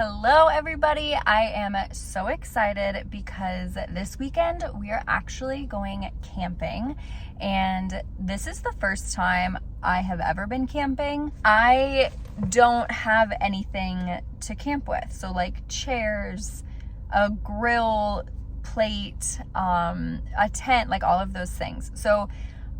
Hello everybody, I am so excited because this weekend we are actually going camping, and this is the first time I have ever been camping. I don't have anything to camp with, so like chairs, a grill, plate, a tent, like all of those things. So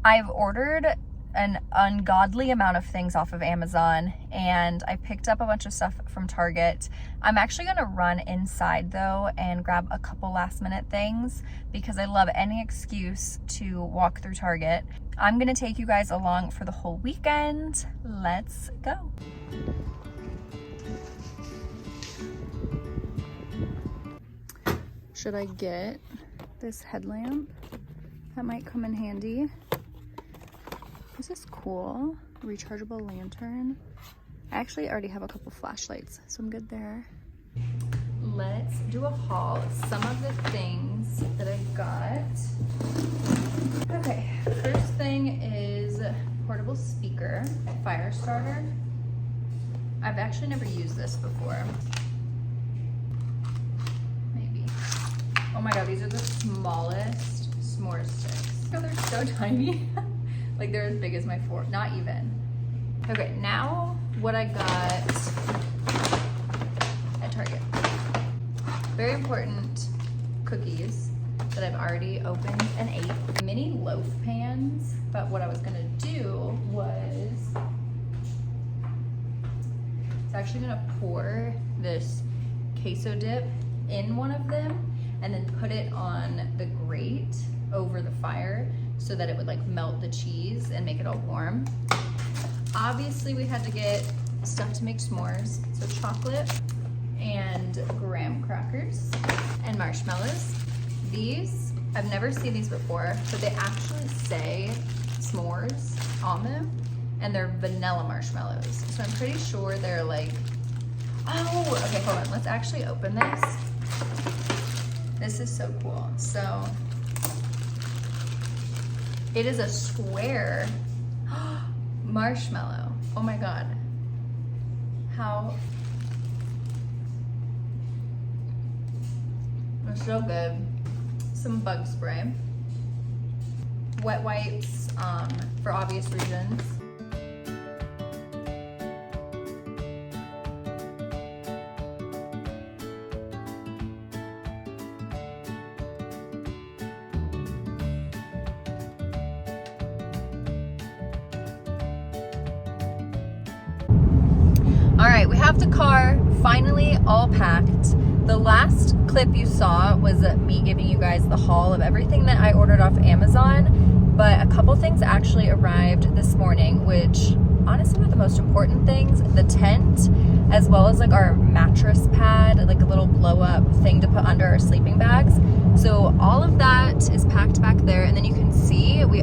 I've ordered an ungodly amount of things off of Amazon, and I picked up a bunch of stuff from Target. I'm actually gonna run inside though and grab a couple last minute things because I love any excuse to walk through Target. I'm gonna take you guys along for the whole weekend. Let's go. Should I get this headlamp? That might come in handy. This is cool. Rechargeable lantern. I actually already have a couple flashlights, so I'm good there. Let's do a haul of some of the things that I got. Okay, first thing is portable speaker, fire starter. I've actually never used this before. Maybe. Oh my god, these are the smallest s'more sticks. Oh, they're so tiny. Like they're as big as my fork, not even. Okay, now what I got at Target. Very important cookies that I've already opened and ate. Mini loaf pans, but what I was gonna do was, it's actually gonna pour this queso dip in one of them and then put it on the grate over the fire so that it would like melt the cheese and make it all warm. Obviously we had to get stuff to make s'mores, so chocolate and graham crackers and marshmallows. These, I've never seen these before, but they actually say s'mores on them, and they're vanilla marshmallows. So I'm pretty sure they're like, oh, okay, hold on, let's actually open this. This is so cool. So it is a square marshmallow. Oh my god. How? It's so good. Some bug spray. Wet wipes, for obvious reasons. All right, we have the car finally all packed. The last clip you saw was me giving you guys the haul of everything that I ordered off Amazon, but a couple things actually arrived this morning, which honestly were the most important things. The tent, as well as like our mattress pad, like a little blow up thing to put under our sleeping bags. So all of that is packed back there, and then you can see we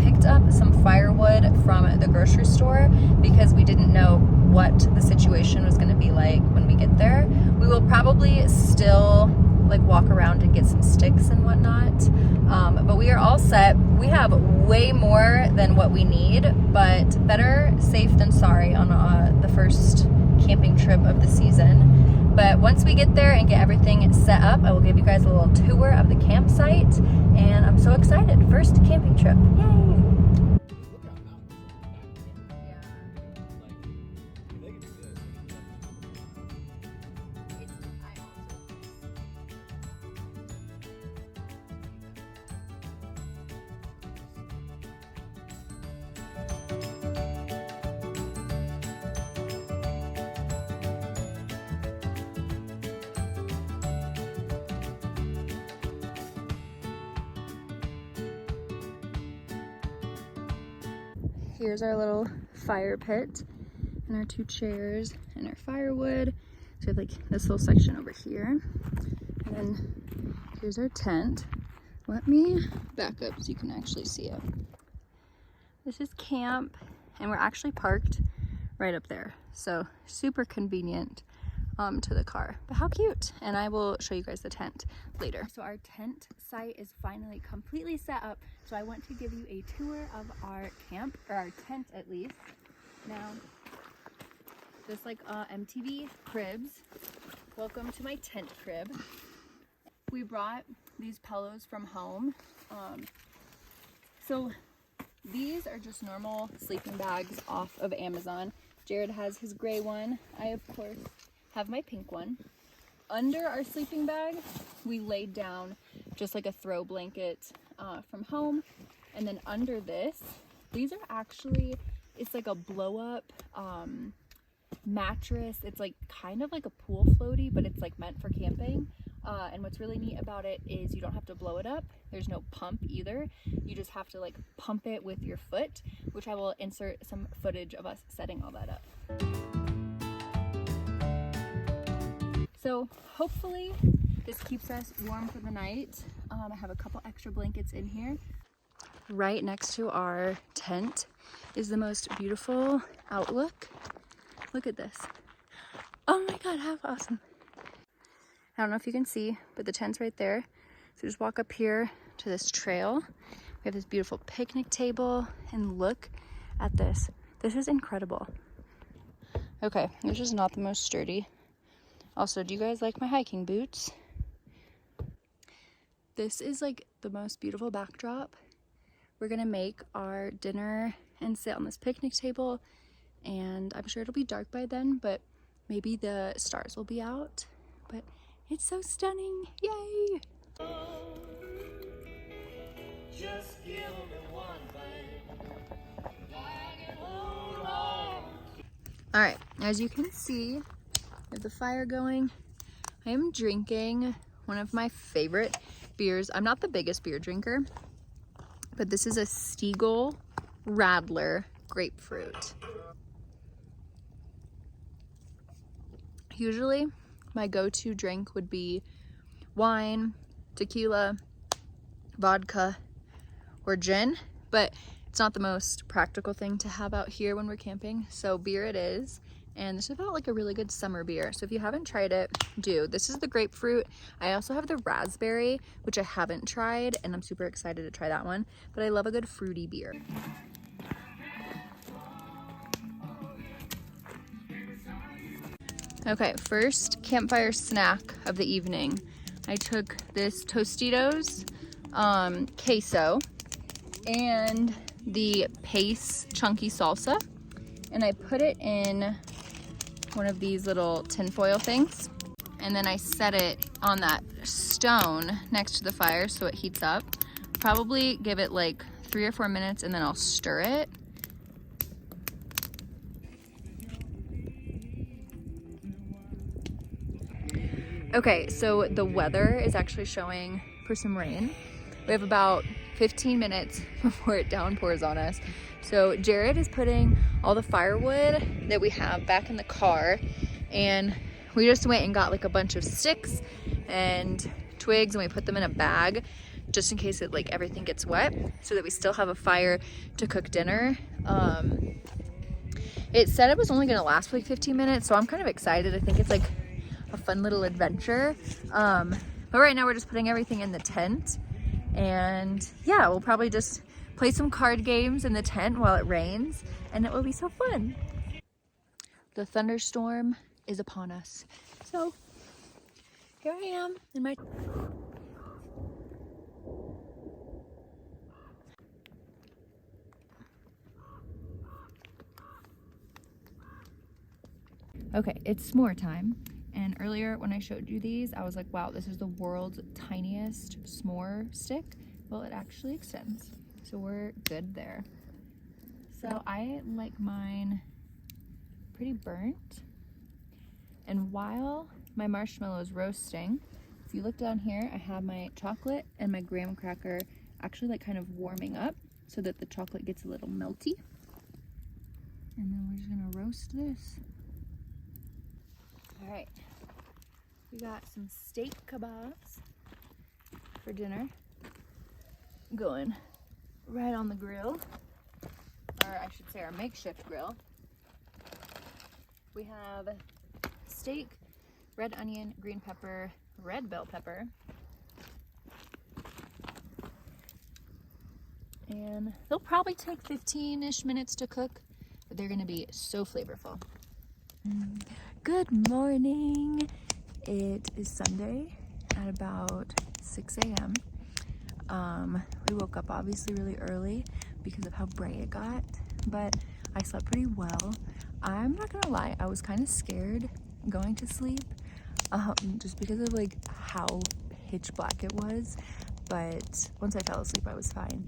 picked up some firewood from the grocery store because we didn't know what the situation was going to be like when we get there. We will probably still like walk around and get some sticks and whatnot, but we are all set. We have way more than what we need, but better safe than sorry on the first camping trip of the season. But once we get there and get everything set up, I will give you guys a little tour of the campsite, and I'm so excited. First camping trip, yay! Here's our little fire pit and our two chairs and our firewood. So we have like this little section over here. And then here's our tent. Let me back up so you can actually see it. This is camp, and we're actually parked right up there. So super convenient to the car, but how cute. And I will show you guys the tent later. So our tent site is finally completely set up, so I want to give you a tour of our camp, or our tent at least. Now just like MTV Cribs. Welcome to my tent crib. We brought these pillows from home. So these are just normal sleeping bags off of Amazon. Jared has his gray one. I, of course, have my pink one. Under our sleeping bag, we laid down just like a throw blanket from home. And then under this, these are actually, it's like a blow up mattress. It's like kind of like a pool floaty, but it's like meant for camping. And what's really neat about it is you don't have to blow it up. There's no pump either. You just have to like pump it with your foot, which I will insert some footage of us setting all that up. So hopefully this keeps us warm for the night. I have a couple extra blankets in here. Right next to our tent is the most beautiful outlook. Look at this. Oh my God, how awesome. I don't know if you can see, but the tent's right there. So just walk up here to this trail. We have this beautiful picnic table, and look at this. This is incredible. Okay, this is not the most sturdy. Also, do you guys like my hiking boots? This is like the most beautiful backdrop. We're gonna make our dinner and sit on this picnic table, and I'm sure it'll be dark by then, but maybe the stars will be out. But it's so stunning, yay! Just give me one thing. All right, as you can see, with the fire going, I am drinking one of my favorite beers. I'm not the biggest beer drinker, but this is a Stiegl Radler grapefruit. Usually my go-to drink would be wine, tequila, vodka, or gin, but it's not the most practical thing to have out here when we're camping, so beer it is. And this is about like a really good summer beer, so if you haven't tried it, do. This is the grapefruit. I also have the raspberry, which I haven't tried, and I'm super excited to try that one, but I love a good fruity beer. Okay, first campfire snack of the evening. I took this Tostitos queso and the Pace chunky salsa, and I put it in one of these little tinfoil things, and then I set it on that stone next to the fire so it heats up. Probably give it like 3 or 4 minutes, and then I'll stir it. Okay, so the weather is actually showing for some rain. We have about 15 minutes before it downpours on us. So Jared is putting all the firewood that we have back in the car, and we just went and got like a bunch of sticks and twigs, and we put them in a bag just in case it like everything gets wet, so that we still have a fire to cook dinner. It said it was only gonna last for like 15 minutes, so I'm kind of excited. I think it's like a fun little adventure. But right now we're just putting everything in the tent, and yeah, we'll probably just play some card games in the tent while it rains, and it will be so fun. The thunderstorm is upon us, so here I am in my okay, it's s'more time. And earlier when I showed you these, I was like, wow, this is the world's tiniest s'more stick. Well, it actually extends, so we're good there. So I like mine pretty burnt. And while my marshmallow is roasting, if you look down here, I have my chocolate and my graham cracker actually like kind of warming up so that the chocolate gets a little melty. And then we're just gonna roast this. All right, we got some steak kebabs for dinner going right on the grill, or I should say our makeshift grill. We have steak, red onion, green pepper, red bell pepper, and they'll probably take 15-ish minutes to cook, but they're gonna be so flavorful. Good morning. It is Sunday at about 6 a.m. We woke up obviously really early because of how bright it got, but I slept pretty well. I'm not gonna lie, I was kind of scared going to sleep just because of like how pitch black it was, but once I fell asleep I was fine.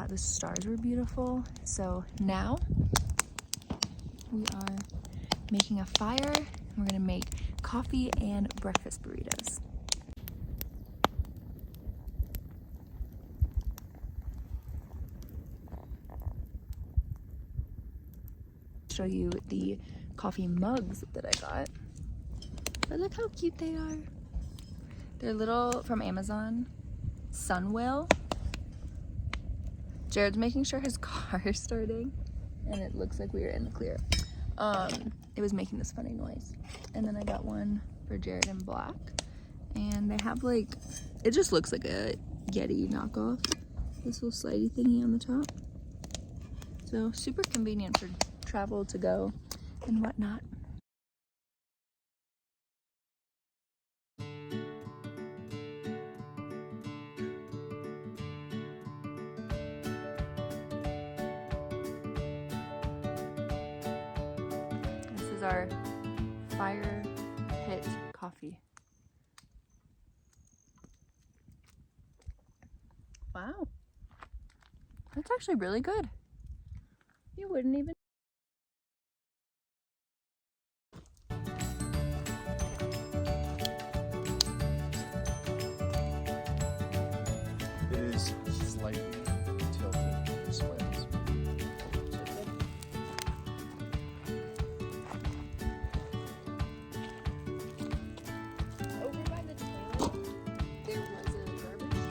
The stars were beautiful. So now we are making a fire. We're gonna make coffee and breakfast burritos. Show you the coffee mugs that I got. But look how cute they are. They're little from Amazon. Sunwell. Jared's making sure his car is starting, and it looks like we are in the clear. It was making this funny noise. And then I got one for Jared in black. And they have like, it just looks like a Yeti knockoff. This little slidey thingy on the top. So super convenient for travel to go and whatnot. This is our fire pit coffee. Wow, that's actually really good. You wouldn't even. It is slightly tilted displays. Over by the toilet, there was a garbage.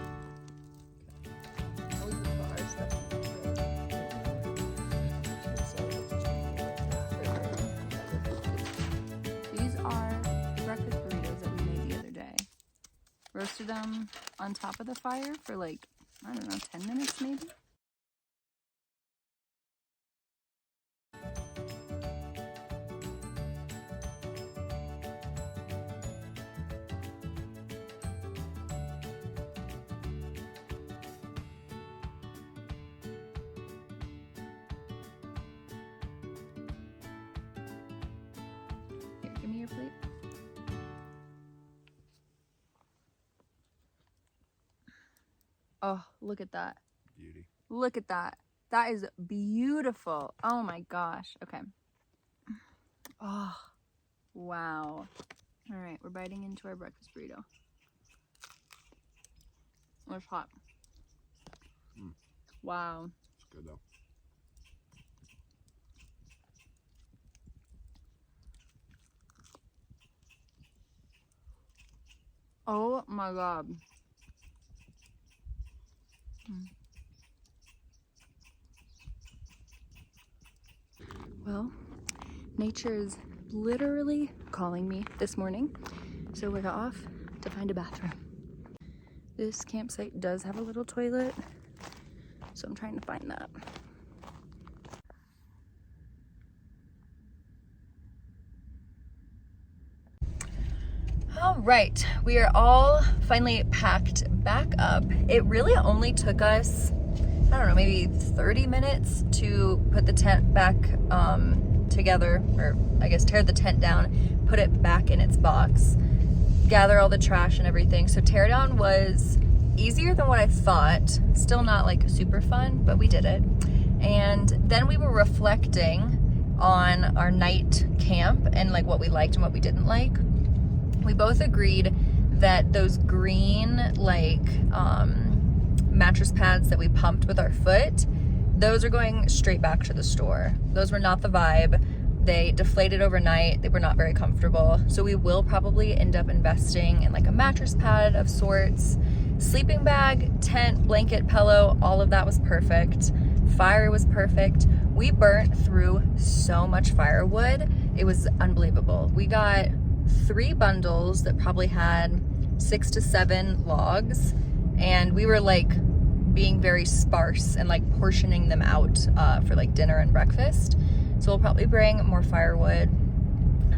I always put our stuff in the toilet. These are breakfast burritos that we made the other day. Roasted them on top of the fire for like, I don't know, 10 minutes maybe? Here, give me your plate. Oh, look at that. Beauty. Look at that. That is beautiful. Oh my gosh. Okay. Oh, wow. All right, we're biting into our breakfast burrito. Oh, it's hot. Wow. It's good though. Oh my God. Well, nature is literally calling me this morning, so we're off to find a bathroom. This campsite does have a little toilet, so I'm trying to find that. All right, we are all finally packed back up. It really only took us, I don't know, maybe 30 minutes to put the tent back together, or I guess tear the tent down, put it back in its box, gather all the trash and everything. So tear down was easier than what I thought. Still not like super fun, but we did it. And then we were reflecting on our night camp and like what we liked and what we didn't like. We both agreed that those green like mattress pads that we pumped with our foot, those are going straight back to the store. Those were not the vibe. They deflated overnight. They were not very comfortable. So we will probably end up investing in like a mattress pad of sorts. Sleeping bag, tent, blanket, pillow, all of that was perfect. Fire was perfect. We burnt through so much firewood. It was unbelievable. We got 3 bundles that probably had 6 to 7 logs, and we were like being very sparse and like portioning them out for like dinner and breakfast. So we'll probably bring more firewood.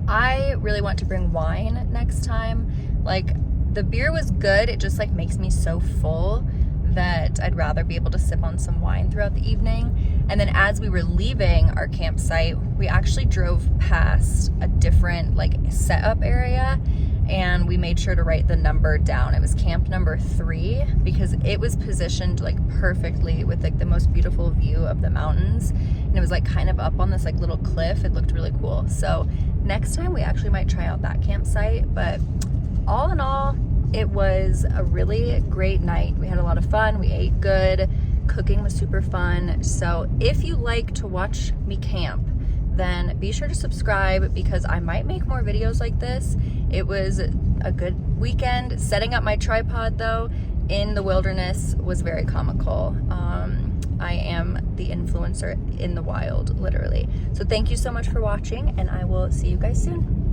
I really want to bring wine next time. Like, the beer was good, it just like makes me so full that I'd rather be able to sip on some wine throughout the evening. And then as we were leaving our campsite, we actually drove past a different like setup area, and we made sure to write the number down. It was camp number 3 because it was positioned like perfectly with like the most beautiful view of the mountains, and it was like kind of up on this like little cliff. It looked really cool. So next time we actually might try out that campsite. But all in all, it was a really great night. We had a lot of fun. We ate good. Cooking was super fun. So if you like to watch me camp, then be sure to subscribe because I might make more videos like this. It was a good weekend. Setting up my tripod though in the wilderness was very comical. I am the influencer in the wild, literally. So thank you so much for watching, and I will see you guys soon.